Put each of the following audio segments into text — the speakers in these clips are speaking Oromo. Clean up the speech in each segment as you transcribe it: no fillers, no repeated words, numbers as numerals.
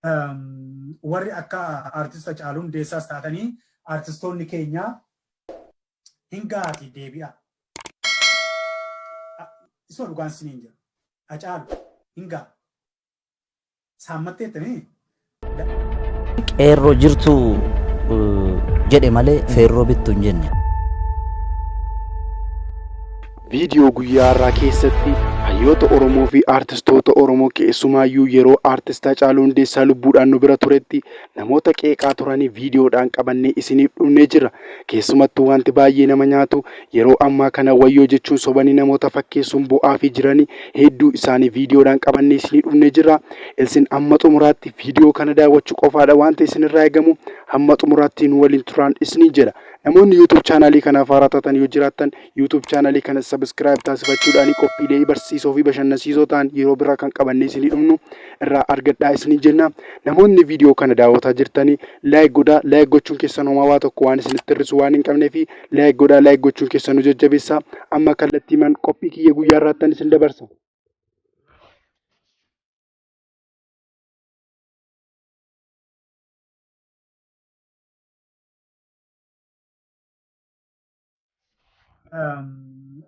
warri akka artista Hacaaluu Hundeessaas taatanii artistoonni keenya hin gaati deebi'a. Isoo dhugaan siniin jira. Hacaaluu hin gaa. Saammatteettanii. Qeerroo jirtu jedhe malee feerroo bittu hin jenne. Viidiyoo guyyaa har'aa keessatti hayyoota Oromoo fi artistoota Oromoo keessumaayyuu yeroo artist Hacaaluu Hundeessaa lubbuudhaan nu bira turetti namoota qeeqaa turanii viidiyoodhaan qabannee isiniif dhufnee jira. Keessumattuu wanti baay'ee nama nyaatu yeroo ammaa kana wayyoo jechuun sobanii namoota fakkeessuun bu'aa fi jiranii hedduu isaanii viidiyoodhaan qabannee isiniif dhufnee jira. Isin amma xumuraatti viidiyoo kana daawwachuu qofaadha wanta isinirraa eegamu. Hamma xumuraatti nu waliin turaan isiniin jedha. Namoonni YouTube channelii kanaaf haaraa taatan yoo jiraattan YouTube channelii kana subscribe taasifachuudhaan qophiilee barsiisoo fi bashannansiisoo ta'an yeroo biraa kan qabannee isinii dhufnu irraa argadhaa isiniin jenna. Namoonni viidiyoo kana daawwataa jirtanii like godhaa. Like gochuun keessan homaa waa tokko waan isinitti hir'isu waan hin qabneef like godhaa. Like gochuun keessan nu jajjabeessa. Amma kallattiimaan qophii kiyya guyyaa irraattan isin dabarsa.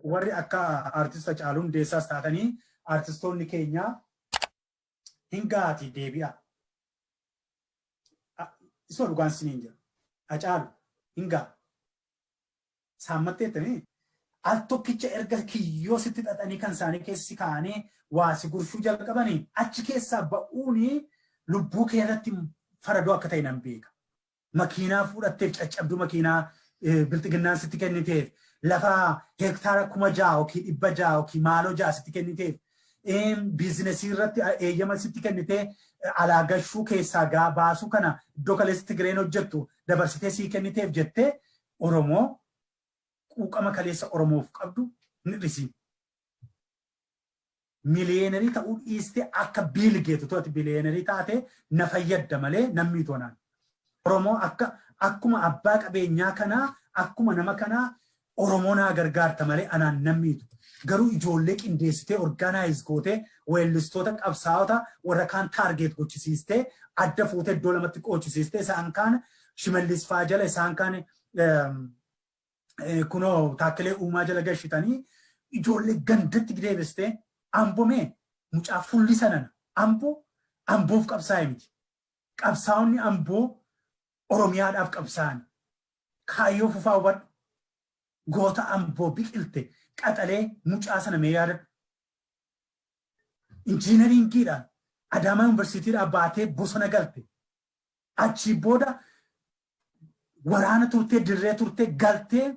Warri akka artista Hacaaluu Hundeessaas taatanii artistoonni keenya hin gaati deebi'a. Isoo dhugaan siniin jira. Hacaaluu hin gaa. Saammatteettanii. Al tokkicha erga kiyyoo sitti xaxanii kan isaanii keessi kaa'anii waasi gurshuu jalqabanii achi keessaa ba'uuni lubbuu kee irratti faradoo akka ta'e nan beeka. Makiinaa fudhatteef caccabduu makiinaa bilxiginnaan sitti kenniteef lafa hektaara 6,000 yookiin 600 yookiin maaloo 6 sitti kenniteef biizinesii irratti eeyyama sitti kennitee alaagashuu keessaa gaa baasuu kana iddoo kaleessi Tigireen hojjettu dabarsitee sii kenniteef jettee Oromoo quuqama kaleessa Oromoof qabdu ni dhisi. Miliyeenarii ta'uu dhiistee akka biilgeetu to'ati biliyeenarii taate na fayyadda malee namni toonaan. Oromoo akkuma abbaa qabeenyaa kanaa akkuma nama kanaa Oromoo naa gargaarta malee anaan namniitu. Garuu ijoollee qindeessitee orgaanaayiz gootee weellistoota qabsaa'ota warra kaan taargeet gochisiistee adda fuutee iddoo lamatti qochisiistee isaan kaan Shimallis faa jala isaan kaan kunoo Taakkilee Uumaa jala gashitanii ijoollee gandatti deebistee ambomee mucaa fulli sanan amboof qabsaa'e miti. Qabsaa'onni amboo Oromiyaadhaaf qabsaa'an kaayyoo fufaa hubadhu. Goota amboo biqilte qaxalee mucaa sana mee yaadadhu. Injiinariingiidhaan Adaamaa Yuunivarsiitiidhaan baatee bosona galte. Achii booda waraana turtee dirree turtee galtee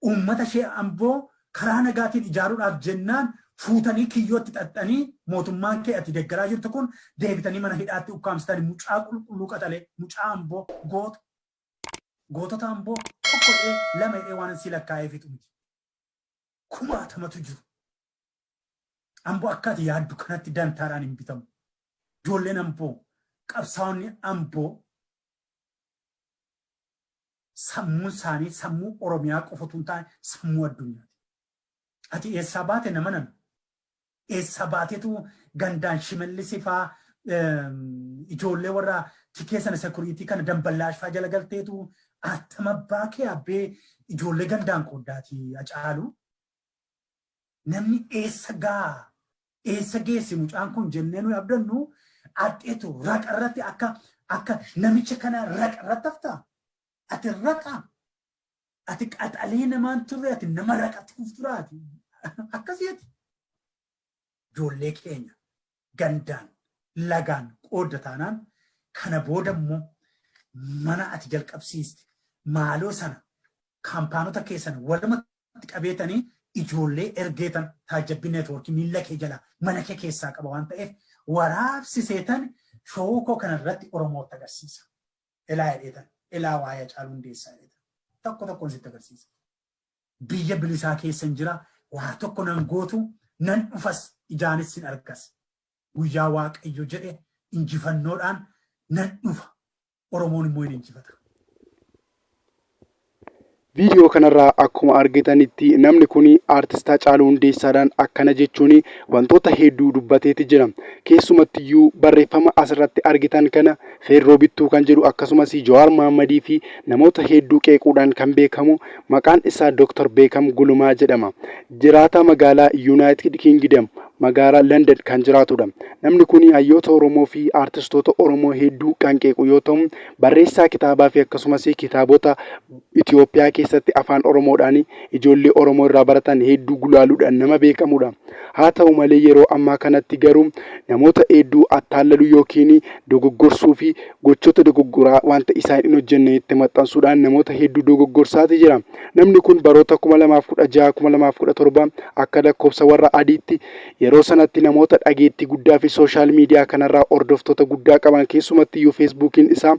uummata ishee amboo karaa nagaatiin ijaaruudhaaf jennaan fuutanii kiyyootti xaxxanii mootummaan kee ati deeggaraa jirtu kun deebitanii mana hidhaatti ukkaamsitanii mucaa qulqulluu qaxalee mucaa amboo gootota amboo tokko lama waan si lakkaa'ee fixu miti. Kumaatamatu jiru. Amboo akkaati yaaddu kanatti dantaadhaan hin bitamu. Ijoolleen amboo qabsaa'onni amboo sammuun isaanii sammuu Oromiyaa qofatu hin taane sammuu addunyaati. Ati eessaa baate nama nana. Eessaa baateetu gandaan Shimallisii faa ijoollee warra tikee sana sekuriitii kana damballaash faa jala galteetu attama baakee abbee ijoollee gandaan qooddaati Hacaaluu. Namni eessa geessi mucaan kun jennee nuyi abdannu addeetu raqa irratti akka namicha kana raqa irratti haftaa. Ati raqa. Ati qaxalee namaan turre ati nama raqatti kufturaati. Akkasiiti. Ijoollee keenya gandaan lagaan qoodda taanaan kana booda immoo mana ati jalqabsiiste maaloo sana kaampaanota keessan walumatti qabeetanii ijoollee ergeetan taajabbii neetwoorkii miila kee jala mana kee keessaa qaba waan ta'eef waraabsiseetan shookoo kanarratti Oromootti agarsiisa. Ilaa jedheetan ilaa waa'ee Hacaaluu Hundeessaa jedheetan tokko tokkoon sitti agarsiisa. Biyya bilisaa keessan jira waa tokko nan gootu nan dhufas ijaanis sin argas. Guyyaa Waaqayyo jedhe injifannoodhaan nan dhufa. Oromoon immoo hin injifata. Viidiyoo kanarraa akkuma argitanitti namni kun artist Haacaaluu Hundeessaadhaan akkana jechuun wantoota hedduu dubbateeti jira. Keessumattiyyuu barreeffama asirratti argitan kana Feerroo Bittuu kan jedhu akkasumas Jawaar Mohammadii fi namoota hedduu qeequudhaan kan beekamu maqaan isaa Dr. Beekam Gulumaa jedhama. Jiraataa magaalaa United Kingdom magaalaa London kan jiraatudha. Namni kun hayyoota Oromoo fi artistoota Oromoo hedduu kan qeequ yoo ta'u barreessaa kitaabaa fi akkasumas kitaabota Itoophiyaa keessatti afaan Oromoodhaan ijoollee Oromoo irraa baratan hedduu gulaaluudhaan nama beekamudha. Haa ta'u malee yeroo ammaa kanatti garuu namoota hedduu attaallalu yookiin dogoggorsuu fi gochoota dogoggoraa wanta isaan hin hojjenne itti maxxansuudhaan namoota hedduu dogoggorsaati jira. Namni kun baroota 2016-2017 akka lakkoofsa warra adiitti yeroo sanatti namoota dhageettii guddaa fi sooshaal miidiyaa kanarraa hordoftoota guddaa qaban keessumattiyyuu feesbuukiin isaa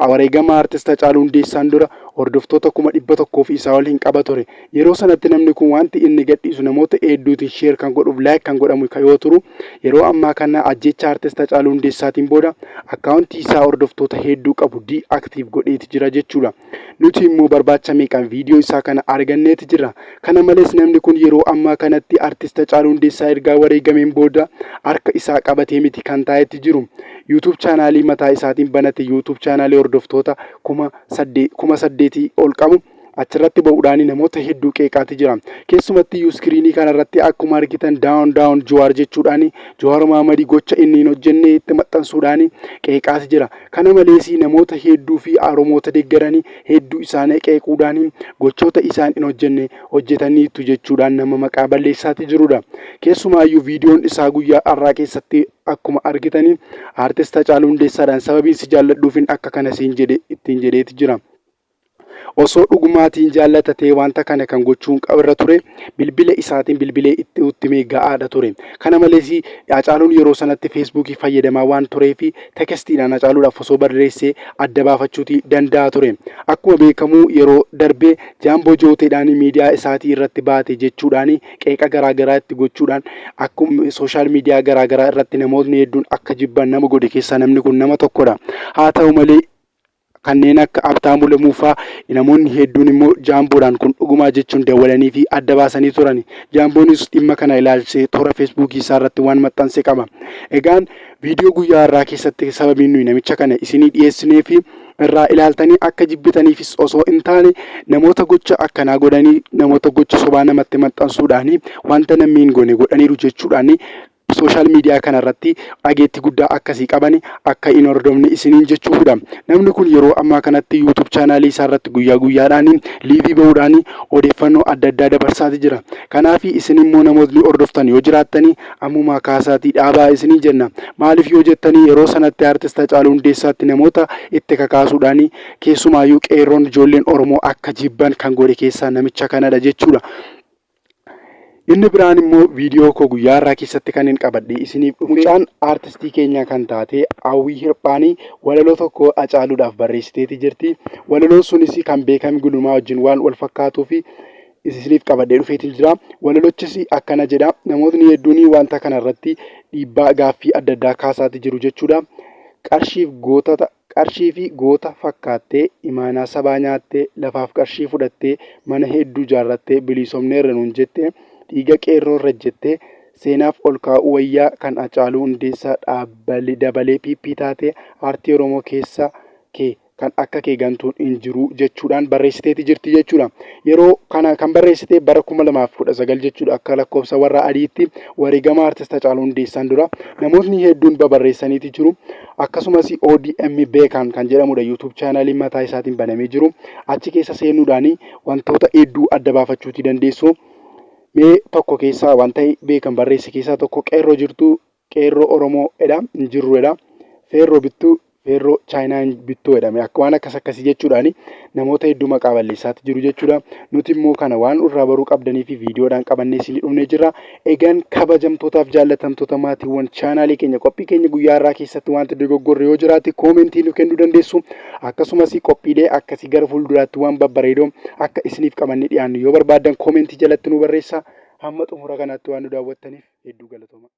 wareegama artist Haacaaluu Hundeessaan dura hordoftoota 100,000 fi isaa waliin qaba ture. Yeroo sanatti namni kun wanti inni gadhiisu namoota hedduutiin sheer kan godhuuf laayik kan godhamu yoo turu yeroo ammaa kana ajjecha artist Haacaaluu Hundeessaatiin booda akkaawuntii isaa hordoftoota hedduu qabu di'aaktiiv godheeti jira jechuudha. Nuti immoo barbaacha meeqaan viidiyoo isaa kana arganneeti jira. Kana malees namni kun yeroo ammaa kanatti artist Haacaaluu Hundeessaa ergaa wareegameen booda harka isaa qabatee miti kan taa'etti jiru. YouTube chaanaalii mataa isaatiin banate YouTube chaanaalii hordoftoota 8,000 ol qabu achirratti ba'uudhaan namoota hedduu qeeqaati jira. Keessumatti iskiriinii kanarratti akkuma argitan daawun Jawaar jechuudhaan Jawaar Mohammadii gocha inni hin hojjenne itti maxxansuudhaan qeeqaati jira. Kana malees namoota hedduu fi Oromoota deeggaranii hedduu isaanii qeequudhaan gochoota isaan hin hojjenne hojjetaniitu jechuudhaan nama maqaa balleessaati jirudha. Keessumaayyuu viidiyoon isaa guyyaa har'aa keessatti akkuma argitanii artist Haacaaluu Hundeessaadhaan sababiin si jaalladhuufin akka kana ittiin jedheeti jira. Osoo dhugumaatiin jaallatatee wanta kana kan gochuun qabarra ture bilbila isaatiin bilbilee itti uttimee ga'aadha ture. Kana malees Haacaaluun yeroo sanatti feesbuukii fayyadamaa waan tureef tekestiidhaan Haacaaluudhaaf osoo barreessee adda baafachuuti danda'a ture. Akkuma beekamu yeroo darbee jaamboo jooteedhaan miidiyaa isaatii irratti baate jechuudhaan qeeqa garaagaraa itti gochuudhaan akkuma sooshaal miidiyaa garaagaraa irratti namoonni hedduun akka jibban nama godhe keessaa namni kun nama tokkodha. Haa ta'u malee kanneen akka Abtaamuu Lamuufaa namoonni hedduun immoo jaamboodhaan kun dhugumaa jechuun dawwalanii fi adda baasanii turan. Jaamboonis dhimma kana ilaalchisee toora feesbuukii isaa irratti waan maxxanse qaba. Egaan viidiyoo guyyaa har'aa keessatti sababiin nuyi namicha kana isinii dhiyeessinee fi irraa ilaaltanii akka jibbitaniifis osoo hin taane namoota gocha akkanaa godhanii namoota gocha sobaa namatti maxxansuudhaan wanta namni hin goone godhaniiru jechuudhaan sooshaal miidiyaa kanarratti dhageettii guddaa akkasii qaban akka hin hordofne isiniin jechuudha. Namni kun yeroo ammaa kanatti YouTube chaanaalii isaa irratti guyyaa guyyaadhaan liivii ba'uudhaan odeeffannoo adda addaa dabarsaati jira. Kanaaf isin immoo namoonni hordoftan yoo jiraattanii ammumaa kaasaatii dhaabaa isinii jenna. Maaliif yoo jettanii yeroo sanatti artist Haacaaluu Hundeessaatti namoota itti kakaasuudhaan keessumaayyuu qeerroon ijoolleen Oromoo akka jibban kan godhe keessaa namicha kanadha jechuudha. Inni biraan immoo viidiyoo koo guyyaa har'aa keessatti kan hin qabadhe isiniif mucaan artistii keenya kan taate Hawwii Hirphaanii walaloo tokko Haacaaluudhaaf barreessiteeti jirti. Walaloon sunis kan Beekam Gulumaa wajjin waan wal fakkaatuu fi isiniif qabadhee dhufeetiin jira. Walalochis akkana jedha. Namoonni hedduun wanta kanarratti dhiibbaa gaaffii adda addaa kaasaati jiru jechuudha. Qarshii fi goota fakkaattee imaanaa sabaa nyaattee lafaaf qarshii fudhattee mana hedduu jaarrattee bilisoomneerra nuun jette. Dhiiga qeerroo irra jettee seenaaf ol kaa'uu wayyaa kan Haacaaluu Hundeessaa dabalee piippii taatee aartii Oromoo keessa kee kan akka kee gantuun hin jiru jechuudhaan barreessiteeti jirti jechuudha. Yeroo kana kan barreessite bara 2019 jechuudha akka lakkoofsa warra adiitti wareegama artist Haacaaluu Hundeessaan dura namoonni hedduun barreessaniiti jiru. Akkasumas ODM Beekan kan jedhamudha YouTube chaanaalii mataa isaatiin banamee jiru. Achi keessa seenuudhaan wantoota hedduu adda baafachuuti dandeessu. Mee tokko keessaa wanta Beekan barreesse keessaa tokko qeerroo jirtu qeerroo Oromoo edha hin jirruedha. Feerroo bittuu feerroo Chaayinaan bittuu jedhame akka waan akkasii jechuudhaan namoota hedduu maqaa balleessaatti jiru jechuudha. Nuti immoo kana waan irraa baruu qabdanii fi viidiyoodhaan qabannee isinii dhufnee jirra. Egaan kabajamtootaaf jaallatamtoota maatiiwwan chaanaalii keenya qophii keenya guyyaa har'aa keessatti wanta dogoggorre yoo jiraate koomentii nu kennuu dandeessu. Akkasumas qophiilee akkasii gara fuulduraatti waan babbareedoo akka isiniif qabannee dhiyaannu yoo barbaaddan koomentii jalatti nu barreessaa. Hamma xumura kanaatti waan nu daawwattaniif hedduu galatooma.